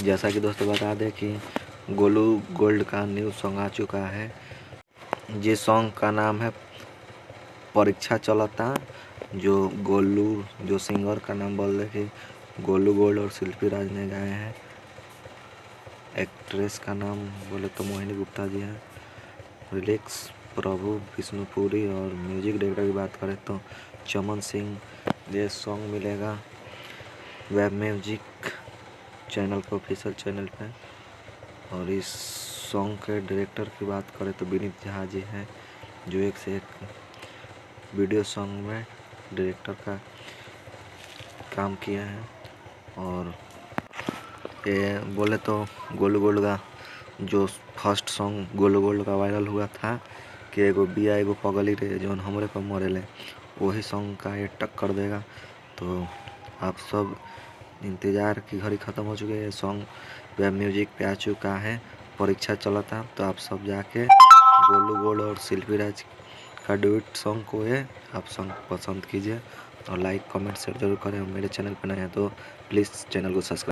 जैसा कि दोस्तों बता दें कि गोलू गोल्ड का न्यू सॉन्ग आ चुका है। जिस सॉन्ग का नाम है परीक्षा चलता। जो गोलू जो सिंगर का नाम बोल रहे कि गोलू गोल्ड और शिल्पी राज ने गाए हैं। एक्ट्रेस का नाम बोले तो मोहिनी गुप्ता जी हैं। लिरिक्स प्रभु विष्णुपुरी और म्यूजिक डायरेक्टर की बात करें तो चमन सिंह। ये सॉन्ग मिलेगा वेब म्यूजिक चैनल पर, ऑफिशियल चैनल पे। और इस सॉन्ग के डायरेक्टर की बात करें तो विनीत झा जी हैं, जो एक से एक वीडियो सॉन्ग में डायरेक्टर का काम किया है। और ये बोले तो गोलू गोल्ड का जो फर्स्ट सॉन्ग गोलू गोल्ड का वायरल हुआ था कि एगो बिया एगो पगली रे जौन हमरे पर मरेले, वही सॉन्ग का ये टक्कर देगा। तो आप सब इंतज़ार की घड़ी ख़त्म हो चुकी है। सॉन्ग वेब म्यूजिक पे आ चुका है, परीक्षा चलता। तो आप सब जाके गोलू गोल्ड और शिल्पी राज का डुएट सॉन्ग को है आप सॉन्ग पसंद कीजिए और लाइक कमेंट शेयर जरूर करें। और मेरे चैनल पर नए हैं तो प्लीज़ चैनल को सब्सक्राइब